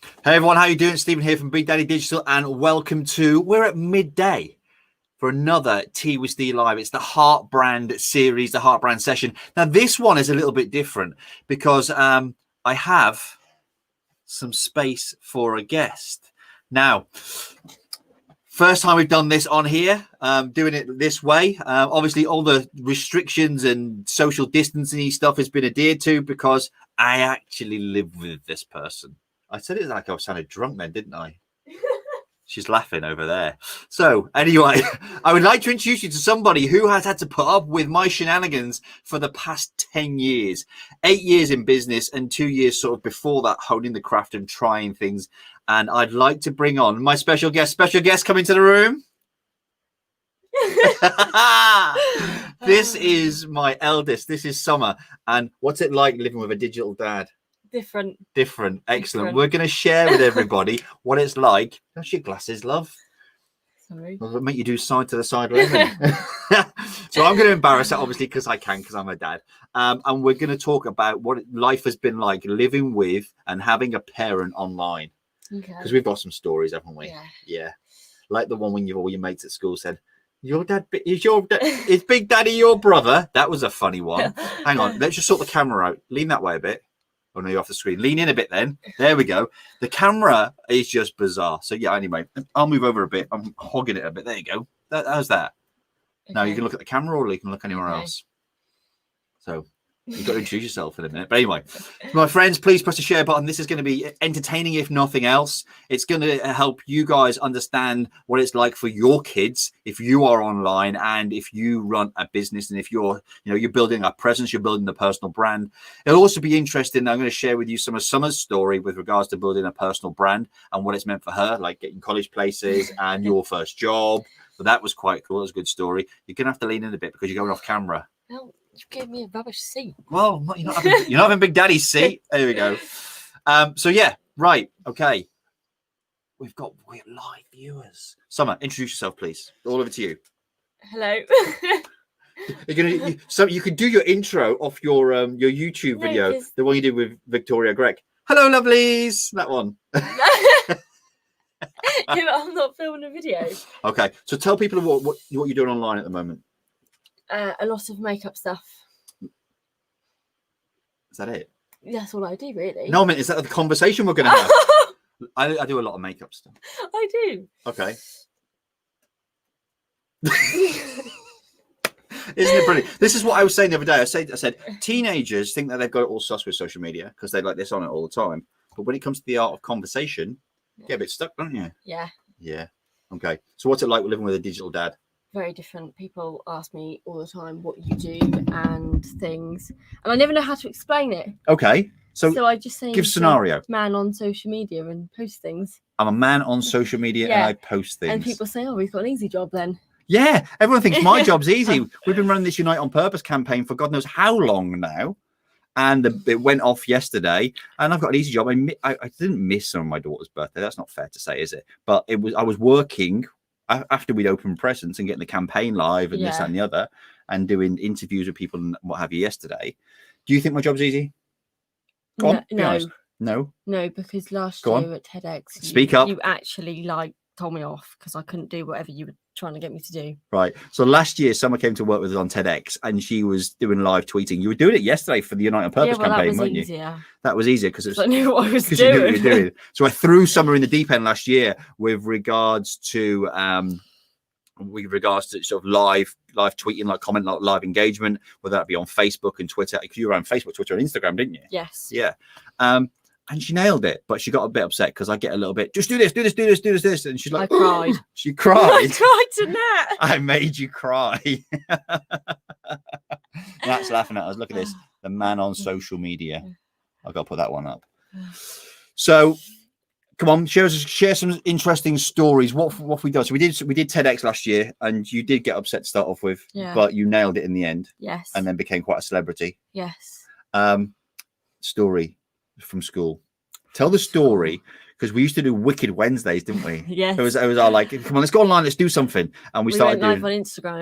Hey everyone, how you doing? Stephen here from Big Daddy Digital, and welcome to, we're at midday for another Tea with Steve Live. It's the Heart Brand series, the Heart Brand session. Now this one is a little bit different because I have some space for a guest. Now, first time we've done this on here, doing it this way. Obviously all the restrictions and social distancing stuff has been adhered to because I actually live with this person. I said it like I was sounding drunk then, didn't I? She's laughing over there. So anyway, I would like to introduce you to somebody who has had to put up with my shenanigans for the past 10 years. 8 years in business and 2 years sort of before that, honing the craft and trying things. And I'd like to bring on my special guest coming to the room. This is my eldest. This is Summer. And what's it like living with a digital dad? Different. Excellent. Different. We're going to share with everybody what it's like. How's your glasses, love? Sorry. I'll make you do side to the side. So I'm going to embarrass her, obviously, because I can, because I'm a dad. And we're going to talk about what life has been like living with and having a parent online. Okay. Because we've got some stories, haven't we? Yeah. Like the one when all your mates at school said, is Big Daddy your brother? That was a funny one. Hang on, let's just sort the camera out. Lean that way a bit. Oh no, you're off the screen. Lean in a bit then. There we go. The camera is just bizarre. So yeah, anyway, I'll move over a bit. I'm hogging it a bit. There you go. How's that? Okay. Now you can look at the camera or you can look anywhere else. So you've got to introduce yourself in a minute. But anyway, my friends, please press the share button. This is going to be entertaining, if nothing else. It's going to help you guys understand what it's like for your kids if you are online and if you run a business and if you're building a presence, you're building a personal brand. It'll also be interesting. I'm going to share with you some of Summer's story with regards to building a personal brand and what it's meant for her, like getting college places and your first job. So that was quite cool. It was a good story. You're going to have to lean in a bit because you're going off camera. No. You gave me a rubbish seat. Well, you're not having Big Daddy's seat. There we go. So yeah, right. Okay. We're live viewers. Summer, introduce yourself, please. All over to you. Hello. So you could do your intro off your YouTube video, the one you did with Victoria Gregg. Hello, lovelies. That one. I'm not filming a video. Okay. So tell people what you're doing online at the moment. A lot of makeup stuff. Is that it? That's all I do, really. No, I mean, is that the conversation we're going to have? I do a lot of makeup stuff. I do. Okay. Isn't it brilliant? This is what I was saying the other day. I said teenagers think that they've got it all sus with social media because they like this on it all the time. But when it comes to the art of conversation, you get a bit stuck, don't you? Yeah. Yeah. Okay. So what's it like living with a digital dad? Very different. People ask me all the time what you do and things, and I never know how to explain it. Okay. So I just say give scenario. Man on social media and post things. I'm a man on social media and I post things. And people say, "Oh, we've got an easy job then." Yeah, everyone thinks my job's easy. We've been running this Unite on Purpose campaign for God knows how long now. And it went off yesterday, and I've got an easy job. I didn't miss some of my daughter's birthday. That's not fair to say, is it? But I was working after we'd opened presents and getting the campaign live and this that, and the other, and doing interviews with people and what have you yesterday. Do you think my job's easy? Go on, be honest. No, because last year at TEDx, Speak up. You actually told me off because I couldn't do whatever you were trying to get me to do. Right. So last year, Summer came to work with us on TEDx, and she was doing live tweeting. You were doing it yesterday for the Unite on Purpose campaign, weren't you? That was easier because I knew what I was doing. You knew what you were doing. So I threw Summer in the deep end last year with regards to sort of live tweeting, like comment, like live engagement, whether that be on Facebook and Twitter. You were on Facebook, Twitter, and Instagram, didn't you? Yes. Yeah. And she nailed it, but she got a bit upset because I get a little bit, just do this. And she's like, I cried. She cried. I cried to Nat. I made you cry. Nat's laughing at us. Look at this. The man on social media. I've got to put that one up. So come on, share some interesting stories. What have we done? So we did TEDx last year, and you did get upset to start off with, but you nailed it in the end. Yes. And then became quite a celebrity. Yes. Story from school. Tell the story, because we used to do Wicked Wednesdays, didn't we? Yes. It was our come on, let's go online, let's do something. And we started went live on Instagram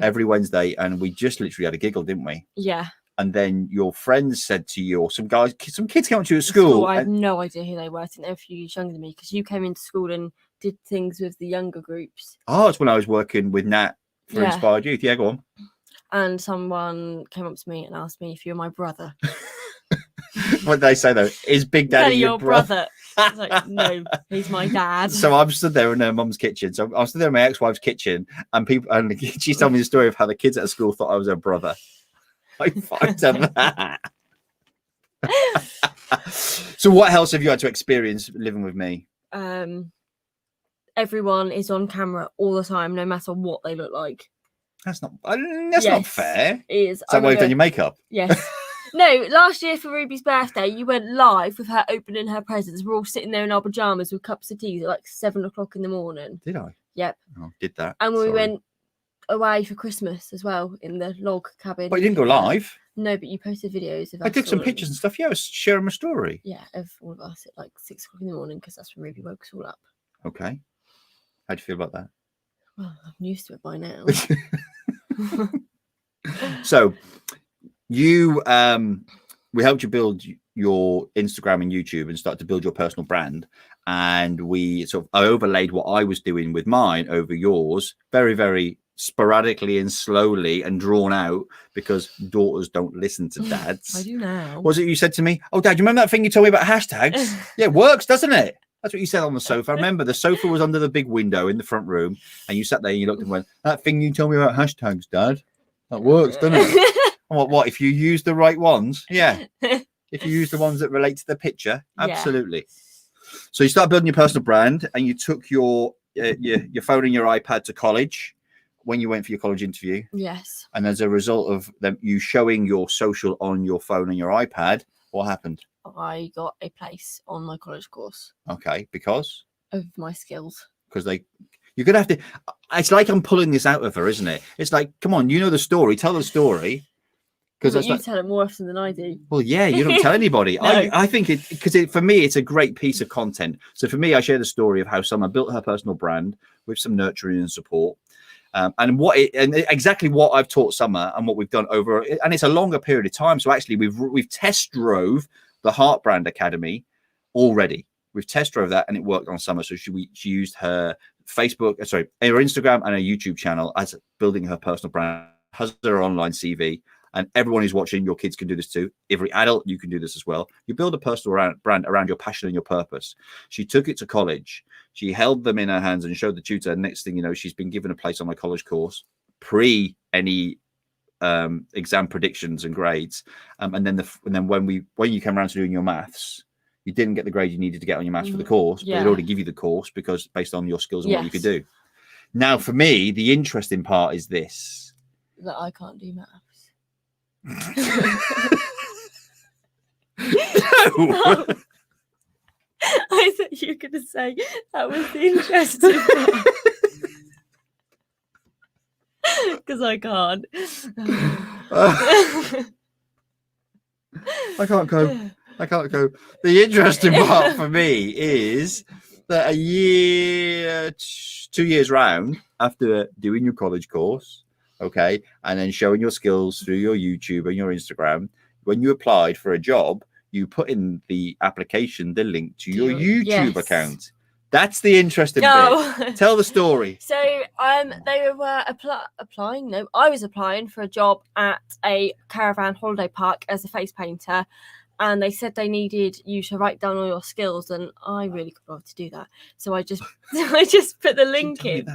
every Wednesday. And we just literally had a giggle, didn't we? Yeah. and then your friends said to you, or some kids came up to you at school. I had no idea who they were. I think they were a few years younger than me because you came into school and did things with the younger groups. Oh, it's when I was working with Nat for Yeah. Inspired Youth. Yeah, go on. And someone came up to me and asked me if you're my brother. What did they say though? Is Big Daddy your brother? I was like, no, he's my dad. So I'm stood there in her mum's kitchen. So I'm stood there in my ex-wife's kitchen, and she told me the story of how the kids at school thought I was her brother. I find that. So what else have you had to experience living with me? Everyone is on camera all the time, no matter what they look like. That's not fair. It is. Is that why you've done your makeup? Yes. No, last year for Ruby's birthday, you went live with her opening her presents. We're all sitting there in our pajamas with cups of tea at like 7 o'clock in the morning. Did I? Yep. Oh, did that. And Sorry. we went away for Christmas as well in the log cabin. But you didn't go live. No, but you posted videos of us. I took some all pictures and stuff. Yeah, I was sharing my story. Yeah, of all of us at like 6 o'clock in the morning because that's when Ruby woke us all up. Okay. How do you feel about that? Well, I'm used to it by now. So you we helped you build your Instagram and YouTube and start to build your personal brand, and I overlaid what I was doing with mine over yours very, very sporadically and slowly and drawn out, because daughters don't listen to dads. I do now. What was it you said to me? Oh, Dad, you remember that thing you told me about hashtags? Yeah, it works, doesn't it? That's what you said on the sofa. I remember the sofa was under the big window in the front room, and you sat there and you looked and went, that thing you told me about hashtags, Dad, that works, doesn't it? What if you use the right ones? Yeah. If you use the ones that relate to the picture, absolutely. Yeah. So you start building your personal brand, and you took your phone and your iPad to college when you went for your college interview. Yes. And as a result of you showing your social on your phone and your iPad, what happened? I got a place on my college course. Okay, because? Of my skills. Because you're going to have to, it's like I'm pulling this out of her, isn't it? It's like, come on, you know the story, tell the story. Because you tell it more often than I do. Well, yeah, you don't tell anybody. No. I think for me, it's a great piece of content. So for me, I share the story of how Summer built her personal brand with some nurturing and support. And exactly what I've taught Summer and what we've done over, and it's a longer period of time. So actually, we've test drove the Heart Brand Academy already. We've test drove that, and it worked on Summer. So she used her her Instagram and her YouTube channel as building her personal brand, has her online CV. And everyone who's watching, your kids can do this too. Every adult, you can do this as well. You build a personal brand around your passion and your purpose. She took it to college. She held them in her hands and showed the tutor. Next thing you know, she's been given a place on my college course, pre any exam predictions and grades. And then when you came around to doing your maths, you didn't get the grade you needed to get on your maths for the course, but they'd already give you the course because based on your skills and what you could do. Now, for me, the interesting part is this: that I can't do maths. No. I thought you were going to say that was the interesting part. Because I can't. I can't go. The interesting part for me is that 2 years round after doing your college course, okay, and then showing your skills through your YouTube and your Instagram, when you applied for a job, you put in the application the link to your YouTube account. That's the interesting bit. Tell the story. So they were applying. No, I was applying for a job at a caravan holiday park as a face painter, and they said they needed you to write down all your skills, and I really could love to do that. So I just put the link in.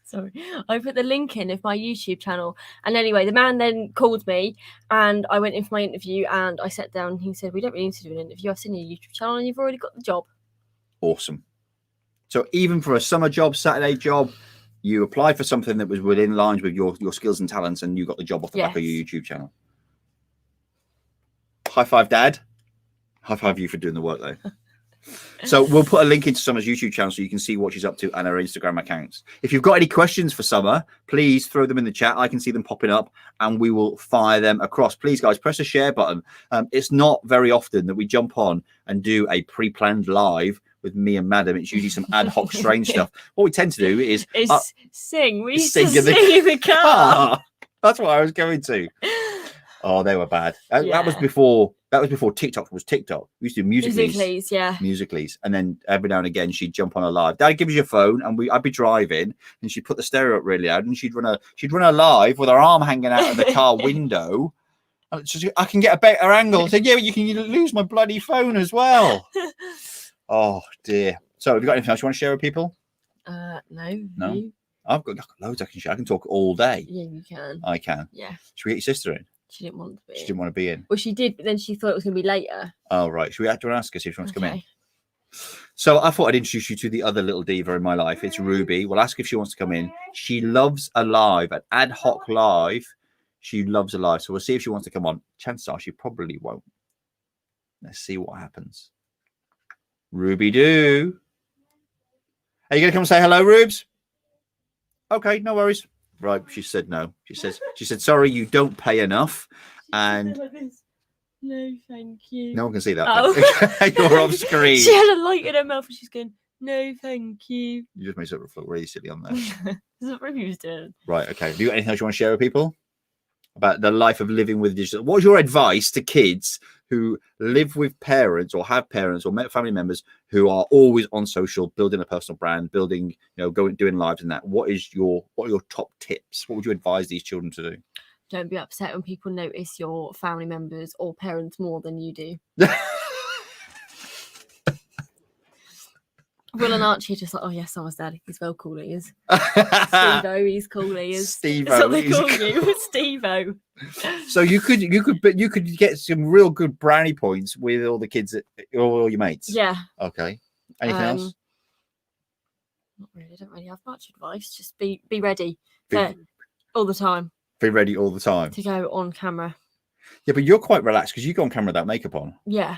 Sorry, I put the link in of my YouTube channel. And anyway, the man then called me and I went in for my interview and I sat down and he said, we don't really need to do an interview. I've seen your YouTube channel and you've already got the job. Awesome. So even for a summer job, Saturday job, you applied for something that was within lines with your skills and talents and you got the job off the back of your YouTube channel. High five, Dad. High five you for doing the work, though. So we'll put a link into Summer's YouTube channel so you can see what she's up to and her Instagram accounts. If you've got any questions for Summer, please throw them in the chat. I can see them popping up and we will fire them across. Please, guys, press the share button. It's not very often that we jump on and do a pre-planned live with me and Madam. It's usually some ad hoc strange stuff. What we tend to do is sing. We used to sing in the car. That's what I was going to. Oh, they were bad. That was Yeah. before. That was before TikTok was TikTok. We used to do Musicallys, yeah. Musicallys, and then every now and again she'd jump on a live. Dad gives you a phone, and I'd be driving, and she'd put the stereo up really loud, and she'd run a live with her arm hanging out of the car window. And I can get a better angle. I said, yeah, but you can lose my bloody phone as well. Oh dear. So, have you got anything else you want to share with people? No. No? I've got loads I can share. I can talk all day. Yeah, you can. I can. Yeah. Should we get your sister in? She didn't want to be. She didn't want to be in. Well, she did, but then she thought it was going to be later. Oh, right. Should we have to ask her, see if she wants to come in? So I thought I'd introduce you to the other little diva in my life. It's Ruby. We'll ask if she wants to come in. She loves a live, an ad hoc live. She loves a live. So we'll see if she wants to come on. Chances are she probably won't. Let's see what happens. Ruby Doo. Are you going to come and say hello, Rubes? Okay, no worries. Right, she said no. She said, sorry, you don't pay enough. And no, thank you. No one can see that. Oh. You're off screen. She had a light in her mouth and she's going, no, thank you. You just made something look really silly on there. That's what Ruby was doing. Right, okay. Do you got anything else you want to share with people about the life of living with digital? What's your advice to kids who live with parents or have parents or family members who are always on social, building a personal brand, building, doing lives and that? What are your top tips? What would you advise these children to do? Don't be upset when people notice your family members or parents more than you do. Will and Archie are just like, oh yes, someone's daddy. He's well cool, he is. Steve-O, he's cool, he is. Steve-O, that's what they call you, Steve-O. So you could get some real good brownie points with all the kids, all your mates. Yeah. Okay. Anything else? Not really. I don't really have much advice. Just be ready Be- all the time. Be ready all the time. To go on camera. Yeah, but you're quite relaxed because you go on camera without makeup on. Yeah.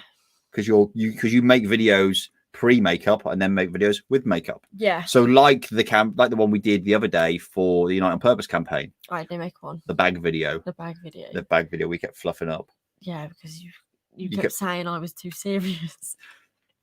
Because you make videos pre-makeup and then make videos with makeup. Yeah. So like the one we did the other day for the Unite on Purpose campaign. I had no makeup on. The bag video. The bag video. The bag video we kept fluffing up. Yeah, because you kept saying I was too serious.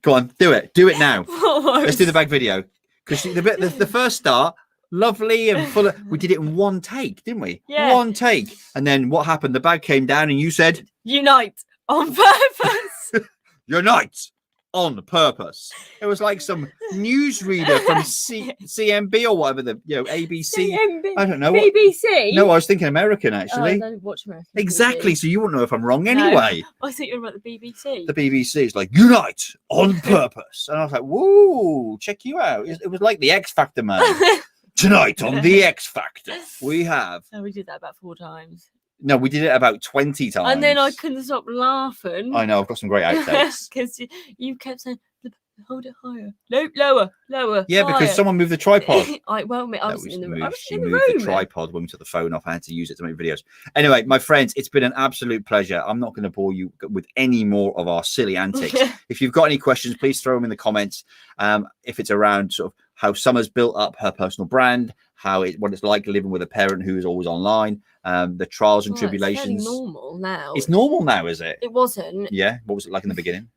Go on, do it. Do it now. What? Let's do the bag video. Because the first start, lovely and full of, we did it in one take, didn't we? Yeah. One take. And then what happened? The bag came down and you said, Unite on purpose. Unite on purpose. It was like some newsreader from CMB or whatever, ABC. CMB. I don't know. BBC? No, I was thinking American, Oh, actually. I don't watch American Exactly. TV. So you wouldn't know if I'm wrong anyway. I thought you were about the BBC. The BBC is like, Unite on purpose. And I was like, whoa, check you out. It was like the X Factor, man. Tonight on the X Factor, we have. Oh, we did that about 4 times. No, we did it about 20 times. And then I couldn't stop laughing. I know, I've got some great outtakes. Because you kept saying, hold it higher. No, lower. Yeah, higher. because someone moved the tripod. I was in the room. She moved the tripod when we took the phone off. I had to use it to make videos. Anyway, my friends, it's been an absolute pleasure. I'm not going to bore you with any more of our silly antics. If you've got any questions, please throw them in the comments. If it's around sort of how Summer's built up her personal brand, what it's like living with a parent who is always online, the trials and tribulations. It's normal now. It's normal now, is it? It wasn't. Yeah. What was it like in the beginning?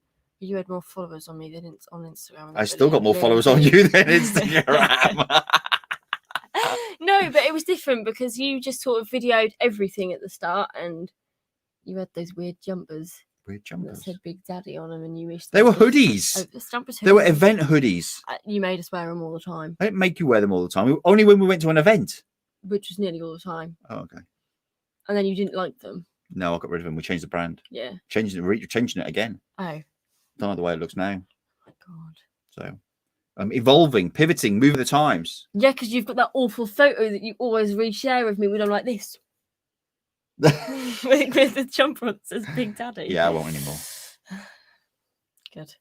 You had more followers on me than on Instagram. I still got more followers on you than Instagram. No, but it was different because you just sort of videoed everything at the start, and you had those weird jumpers. Weird That jumpers. said Big Daddy on them, and you wished They were hoodies. the Stumpers They were hoodies. event hoodies. You made us wear them all the time, I didn't make you wear them all the time. Only when we went to an event. which was nearly all the time. Oh, okay. And then you didn't like them. No, I got rid of them. We changed the brand. Yeah. Changing it again. Oh. Don't like the way it looks now. My God. So evolving, pivoting, moving the times. Yeah, because you've got that awful photo that you always reshare with me when I'm like this. with the jumper that says Big Daddy. Yeah, I won't anymore. Good.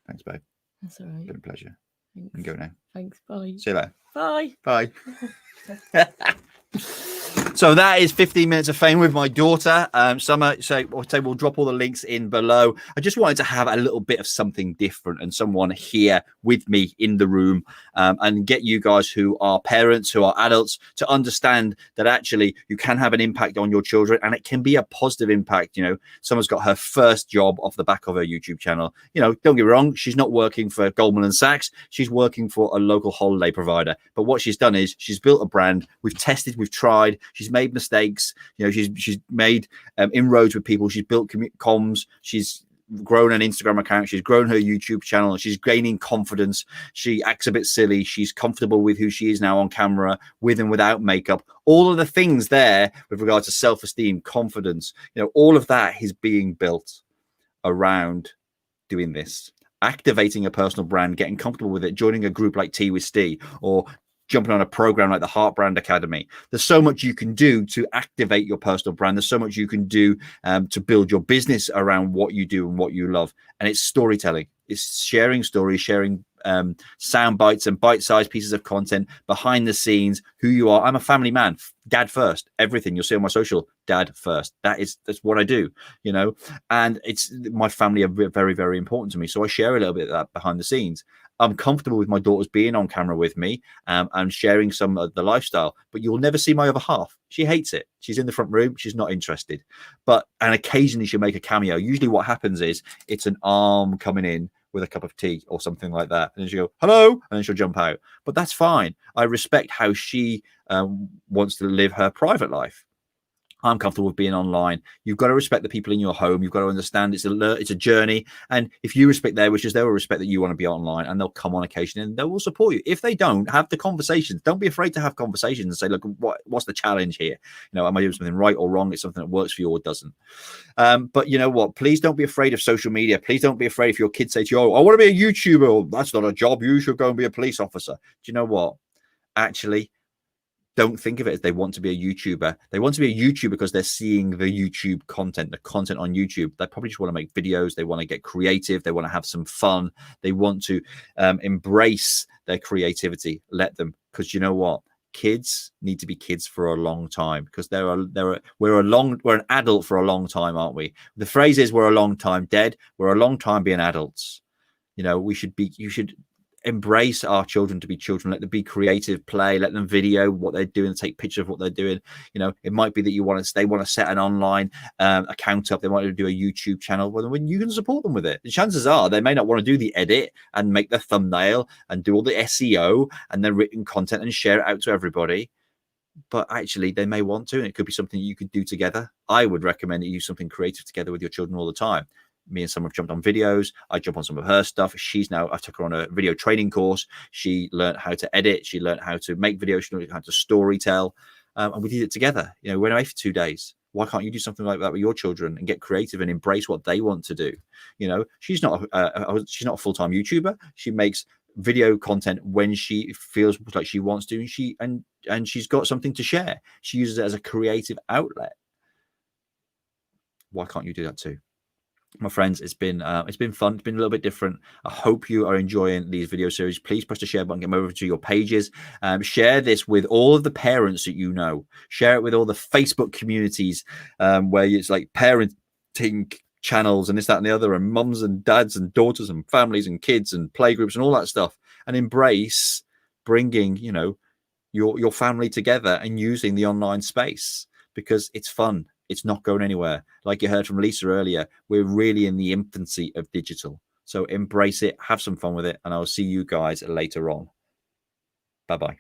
Thanks, babe. That's all right. Been a pleasure. You Thanks. can go now. Thanks. Bye. See you later. Bye. Bye. So that is 15 minutes of fame with my daughter, Summer. So we'll drop all the links in below. I just wanted to have a little bit of something different and someone here with me in the room, and get you guys who are parents, who are adults, to understand that actually you can have an impact on your children, and it can be a positive impact. Someone's got her first job off the back of her YouTube channel. Don't get me wrong, she's not working for Goldman & Sachs. She's working for a local holiday provider. But what she's done is she's built a brand. We've We've tried. She's made mistakes. You know, she's made inroads with people. She's built comms. She's grown an Instagram account. She's grown her YouTube channel. She's gaining confidence. She acts a bit silly. She's comfortable with who she is now on camera, with and without makeup. All of the things there with regard to self-esteem, confidence, you know, all of that is being built around doing this, activating a personal brand, getting comfortable with it, joining a group like Tea with Steve, or jumping on a program like the Heart Brand Academy. There's so much you can do to activate your personal brand. There's so much you can do to build your business around what you do and what you love. And it's storytelling. It's sharing stories, sharing sound bites and bite-sized pieces of content behind the scenes, who you are. I'm a family man, dad first, everything you'll see on my social, dad first. That's what I do, you know, and it's my family are very, very important to me. So I share a little bit of that behind the scenes. I'm comfortable with my daughters being on camera with me and sharing some of the lifestyle, but you'll never see my other half. She hates it. She's in the front room. She's not interested. And occasionally she'll make a cameo. Usually what happens is it's an arm coming in with a cup of tea or something like that. And then she'll go, hello, and then she'll jump out. But that's fine. I respect how she wants to live her private life. I'm comfortable with being online. You've got to respect the people in your home. You've got to understand it's a journey. And if you respect their wishes, they will respect that you want to be online, and they'll come on occasion and they will support you. If they don't, have the conversations. Don't be afraid to have conversations and say, look, what's the challenge here? You know, am I doing something right or wrong? It's something that works for you or doesn't. But you know what? Please don't be afraid of social media. Please don't be afraid if your kids say to you, oh, I want to be a YouTuber. Or, that's not a job. You should go and be a police officer. Do you know what? Actually, don't think of it as they want to be a YouTuber. They want to be a YouTuber because they're seeing the YouTube content, the content on YouTube. They probably just want to make videos. They want to get creative. They want to have some fun. They want to embrace their creativity. Let them, because you know what? Kids need to be kids for a long time, because we're an adult for a long time, aren't we? The phrase is we're a long time dead. We're a long time being adults. You know, you should embrace our children to be children. Let them be creative, play, let them video what they're doing, take pictures of what they're doing. You know, it might be that they want to set an online account up. They want to do a YouTube channel. Well, when you can support them with it, the chances are they may not want to do the edit and make the thumbnail and do all the SEO and then written content and share it out to everybody. But actually they may want to, and it could be something you could do together. I would recommend that you do something creative together with your children all the time. Me and Summer have jumped on videos. I jump on some of her stuff. I took her on a video training course. She learned how to edit. She learned how to make videos. She learned how to story tell. And we did it together. You know, we went away for 2 days. Why can't you do something like that with your children and get creative and embrace what they want to do? You know, she's not a full-time YouTuber. She makes video content when she feels like she wants to, and she's got something to share. She uses it as a creative outlet. Why can't you do that too? My friends, it's been fun. It's been a little bit different. I hope you are enjoying these video series. Please press the share button, get them over to your pages. Share this with all of the parents that you know. Share it with all the Facebook communities where it's like parenting channels and this, that, and the other, and mums and dads and daughters and families and kids and playgroups and all that stuff. And embrace bringing, you know, your family together and using the online space, because it's fun. It's not going anywhere. Like you heard from Lisa earlier, we're really in the infancy of digital. So embrace it, have some fun with it, and I'll see you guys later on. Bye-bye.